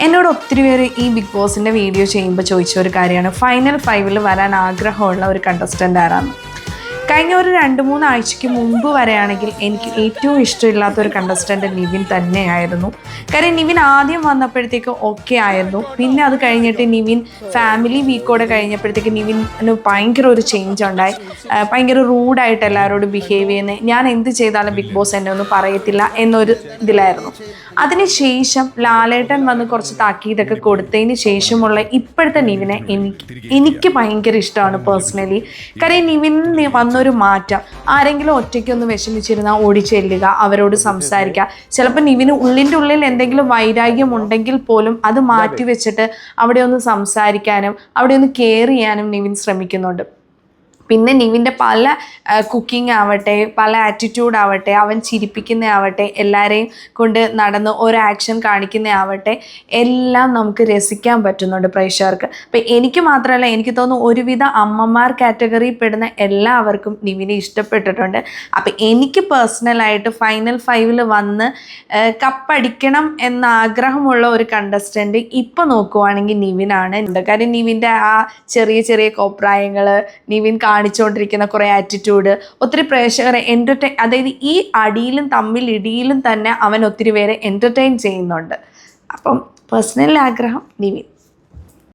എന്നോട് ഒത്തിരി പേര് ഈ ബിഗ് ബോസിൻ്റെ വീഡിയോ ചെയ്യുമ്പോൾ ചോദിച്ച ഒരു കാര്യമാണ്, ഫൈനൽ 5-ൽ വരാൻ ആഗ്രഹമുള്ള ഒരു കണ്ടസ്റ്റൻ്റ് ആരാണ്. കഴിഞ്ഞ ഒരു 2-3 ആഴ്ചയ്ക്ക് മുമ്പ് വരെയാണെങ്കിൽ എനിക്ക് ഏറ്റവും ഇഷ്ടമില്ലാത്തൊരു കണ്ടസ്റ്റൻ്റ് നിവിൻ തന്നെയായിരുന്നു. കാര്യം നിവിൻ ആദ്യം വന്നപ്പോഴത്തേക്ക് ഓക്കെ ആയിരുന്നു. പിന്നെ അത് കഴിഞ്ഞിട്ട് നിവിൻ ഫാമിലി വീക്കോടെ കഴിഞ്ഞപ്പോഴത്തേക്ക് നിവിന് ഭയങ്കര ഒരു ചേഞ്ച് ഉണ്ടായി. ഭയങ്കര റൂഡായിട്ട് എല്ലാവരോടും ബിഹേവ് ചെയ്യുന്നത്, ഞാൻ എന്ത് ചെയ്താലും ബിഗ് ബോസ് എന്നെ ഒന്നും പറയത്തില്ല എന്നൊരു ഇതിലായിരുന്നു. അതിനുശേഷം ലാലേട്ടൻ വന്ന് കുറച്ച് താക്കീതൊക്കെ കൊടുത്തതിന് ശേഷമുള്ള ഇപ്പോഴത്തെ നിവിനെ എനിക്ക് ഭയങ്കര ഇഷ്ടമാണ് പേഴ്സണലി. കാര്യം നിവിന് വന്നൊരു മാറ്റം, ആരെങ്കിലും ഒറ്റയ്ക്കൊന്ന് വിഷമിച്ചിരുന്നാൽ ഓടി ചെല്ലുക, അവരോട് സംസാരിക്കുക. ചിലപ്പോൾ നിവിന് ഉള്ളിൻ്റെ ഉള്ളിൽ എന്തെങ്കിലും വൈരാഗ്യം ഉണ്ടെങ്കിൽ പോലും അത് മാറ്റി വെച്ചിട്ട് അവിടെ ഒന്ന് സംസാരിക്കാനും അവിടെ ഒന്ന് കെയർ ചെയ്യാനും നിവിൻ ശ്രമിക്കുന്നുണ്ട്. പിന്നെ നിവിൻ്റെ പല കുക്കിംഗ് ആവട്ടെ, പല ആറ്റിറ്റ്യൂഡ് ആവട്ടെ, അവൻ ചിരിപ്പിക്കുന്ന ആവട്ടെ, എല്ലാവരെയും കൊണ്ട് നടന്ന് ഒരു ആക്ഷൻ കാണിക്കുന്ന ആവട്ടെ, എല്ലാം നമുക്ക് രസിക്കാൻ പറ്റുന്നുണ്ട് പ്രേക്ഷകർക്ക്. അപ്പം എനിക്ക് മാത്രമല്ല, എനിക്ക് തോന്നുന്നു ഒരുവിധ അമ്മമാർ കാറ്റഗറിയിൽ പെടുന്ന എല്ലാവർക്കും നിവിനെ ഇഷ്ടപ്പെട്ടിട്ടുണ്ട്. അപ്പം എനിക്ക് പേഴ്സണലായിട്ട് ഫൈനൽ 5-ൽ വന്ന് കപ്പടിക്കണം എന്ന ആഗ്രഹമുള്ള ഒരു കണ്ടസ്റ്റൻറ്റ് ഇപ്പോൾ നോക്കുവാണെങ്കിൽ നിവിനാണ്. കാര്യം നിവിൻ്റെ ആ ചെറിയ ചെറിയ കോപ്രായങ്ങൾ, നിവിൻ കാണിച്ചുകൊണ്ടിരിക്കുന്ന കുറേ ആറ്റിറ്റ്യൂഡ് ഒത്തിരി പ്രേക്ഷകരെ അതായത് ഈ അടിയിലും തമ്മിൽ ഇടിയിലും തന്നെ അവൻ ഒത്തിരി പേരെ എൻ്റർടൈൻ ചെയ്യുന്നുണ്ട്. അപ്പം പേഴ്സണൽ ആഗ്രഹം നിവിൻ.